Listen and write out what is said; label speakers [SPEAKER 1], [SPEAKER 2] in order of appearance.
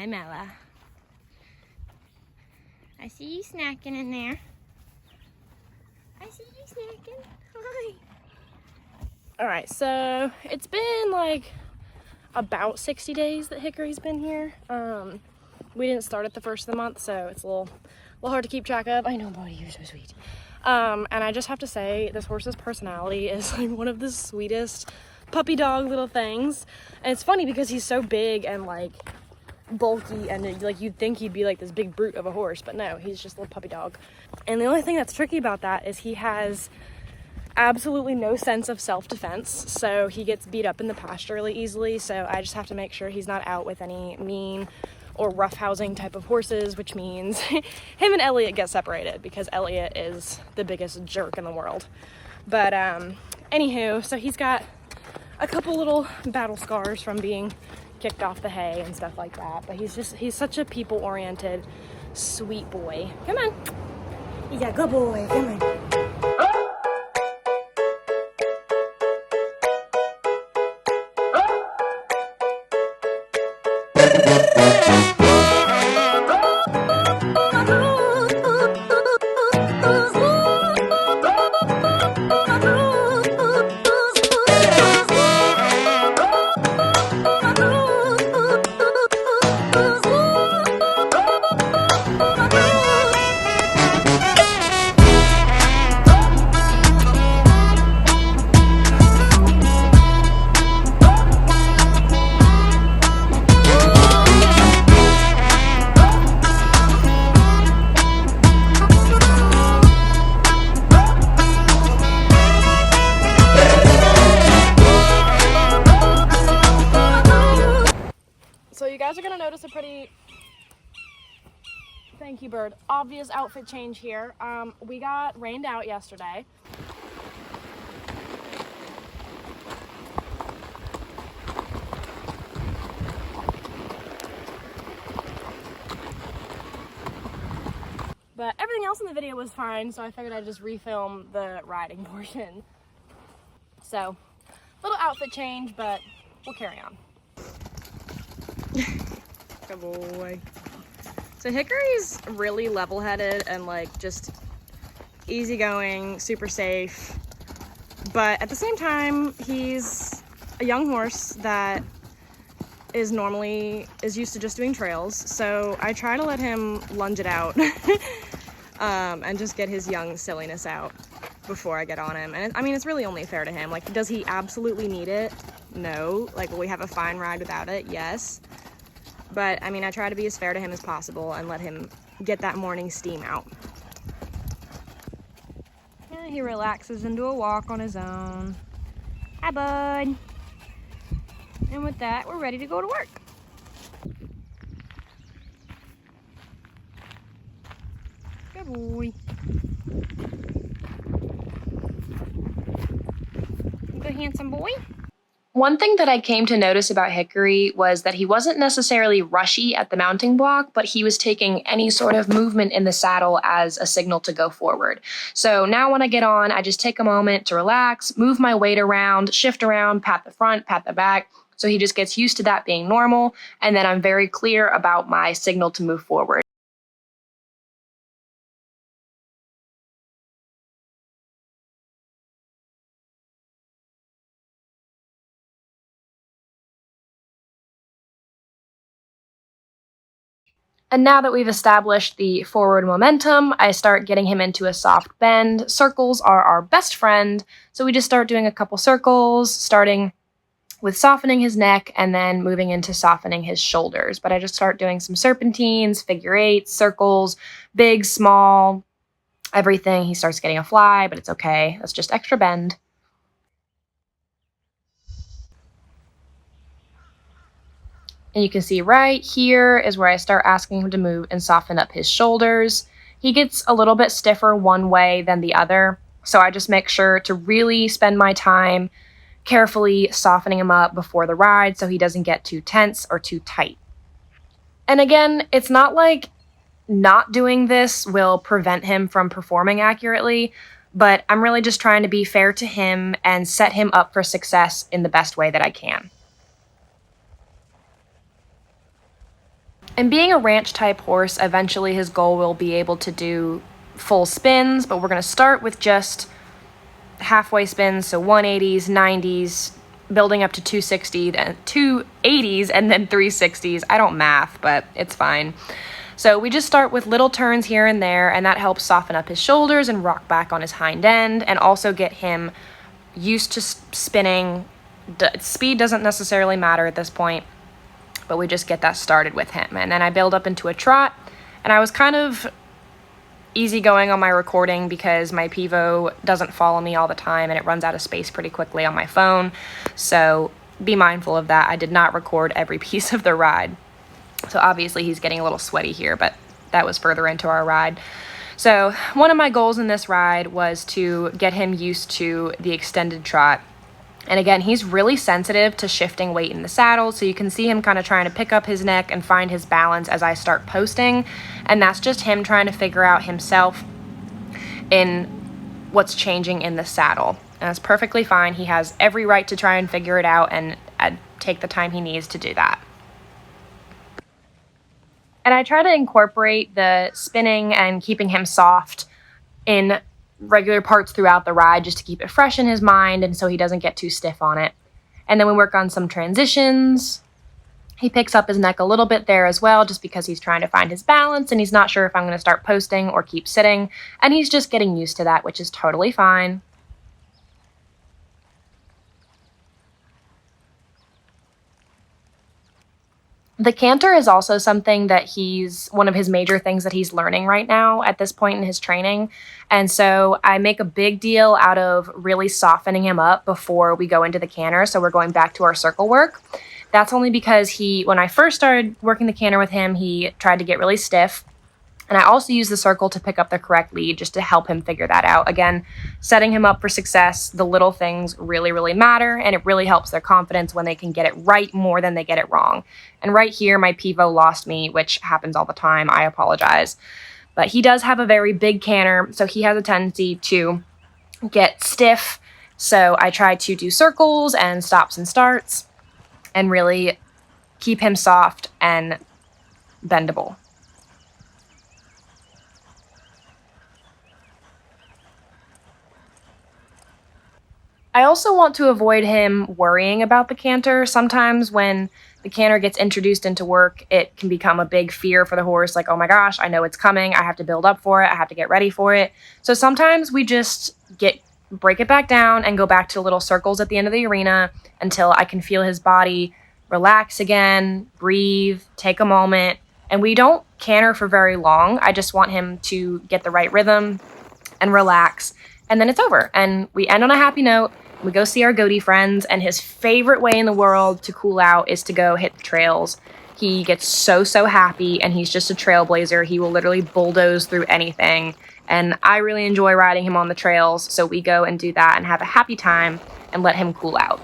[SPEAKER 1] Hi, Mella. I see you snacking in there. I see you snacking. Hi. All right, so it's been like about 60 days that Hickory's been here. We didn't start at the first of the month, so it's a little hard to keep track of. I know, buddy, you're so sweet. And I just have to say, this horse's personality is like one of the sweetest puppy dog little things. And it's funny because he's so big and like bulky, and like you'd think he'd be like this big brute of a horse, but no, he's just a little puppy dog. And the only thing that's tricky about that is he has absolutely no sense of self-defense, so he gets beat up in the pasture really easily. So I just have to make sure he's not out with any mean or roughhousing type of horses, which means him and Elliot get separated because Elliot is the biggest jerk in the world. But anywho, so he's got a couple little battle scars from being kicked off the hay and stuff like that, but he's such a people-oriented sweet boy. Come on, he's a good boy. Come on. So you guys are gonna notice a pretty, thank you bird, obvious outfit change here. We got rained out yesterday. But everything else in the video was fine, so I figured I'd just refilm the riding portion. So, little outfit change, but we'll carry on. Good boy. So Hickory's really level-headed and like just easygoing, super safe. But at the same time, he's a young horse that is used to just doing trails. So I try to let him lunge it out and just get his young silliness out before I get on him. And I mean, it's really only fair to him. Like, does he absolutely need it? No. Like, will we have a fine ride without it? Yes. But I mean, I try to be as fair to him as possible and let him get that morning steam out. Yeah, he relaxes into a walk on his own. Hi, bud. And with that, we're ready to go to work. Good boy. Good handsome boy.
[SPEAKER 2] One thing that I came to notice about Hickory was that he wasn't necessarily rushy at the mounting block, but he was taking any sort of movement in the saddle as a signal to go forward. So now when I get on, I just take a moment to relax, move my weight around, shift around, pat the front, pat the back. So he just gets used to that being normal. And then I'm very clear about my signal to move forward. And now that we've established the forward momentum, I start getting him into a soft bend. Circles are our best friend, so we just start doing a couple circles, starting with softening his neck and then moving into softening his shoulders. But I just start doing some serpentines, figure eights, circles, big, small, everything. He starts getting a fly, but it's okay. That's just extra bend. And you can see right here is where I start asking him to move and soften up his shoulders. He gets a little bit stiffer one way than the other, so I just make sure to really spend my time carefully softening him up before the ride so he doesn't get too tense or too tight. And again, it's not like not doing this will prevent him from performing accurately, but I'm really just trying to be fair to him and set him up for success in the best way that I can. And being a ranch type horse, eventually his goal will be able to do full spins, but we're going to start with just halfway spins, so 180s, 90s, building up to 260, and 280s, and then 360s. I don't math, but it's fine. So we just start with little turns here and there, and that helps soften up his shoulders and rock back on his hind end, and also get him used to spinning. Speed doesn't necessarily matter at this point, but we just get that started with him. And then I build up into a trot, and I was kind of easygoing on my recording because my Pivo doesn't follow me all the time and it runs out of space pretty quickly on my phone. So be mindful of that. I did not record every piece of the ride. So obviously he's getting a little sweaty here, but that was further into our ride. So one of my goals in this ride was to get him used to the extended trot. And again, he's really sensitive to shifting weight in the saddle, so you can see him kind of trying to pick up his neck and find his balance as I start posting. And that's just him trying to figure out himself in what's changing in the saddle. And that's perfectly fine. He has every right to try and figure it out and take the time he needs to do that. And I try to incorporate the spinning and keeping him soft in regular parts throughout the ride just to keep it fresh in his mind and so he doesn't get too stiff on it. And then we work on some transitions. He picks up his neck a little bit there as well just because he's trying to find his balance and he's not sure if I'm going to start posting or keep sitting, and he's just getting used to that, which is totally fine. The canter is also something that one of his major things that he's learning right now at this point in his training. And so I make a big deal out of really softening him up before we go into the canter. So we're going back to our circle work. That's only because when I first started working the canter with him, he tried to get really stiff. And I also use the circle to pick up the correct lead just to help him figure that out. Again, setting him up for success, the little things really, really matter, and it really helps their confidence when they can get it right more than they get it wrong. And right here, my Pivo lost me, which happens all the time. I apologize. But he does have a very big canter, so he has a tendency to get stiff. So I try to do circles and stops and starts and really keep him soft and bendable. I also want to avoid him worrying about the canter. Sometimes when the canter gets introduced into work, it can become a big fear for the horse, like, oh my gosh, I know it's coming, I have to build up for it, I have to get ready for it. So sometimes we just break it back down and go back to little circles at the end of the arena until I can feel his body relax again, breathe, take a moment. And we don't canter for very long. I just want him to get the right rhythm and relax. And then it's over. And we end on a happy note. We go see our goatee friends, and his favorite way in the world to cool out is to go hit the trails. He gets so happy, and he's just a trailblazer. He will literally bulldoze through anything, and I really enjoy riding him on the trails, so we go and do that and have a happy time and let him cool out.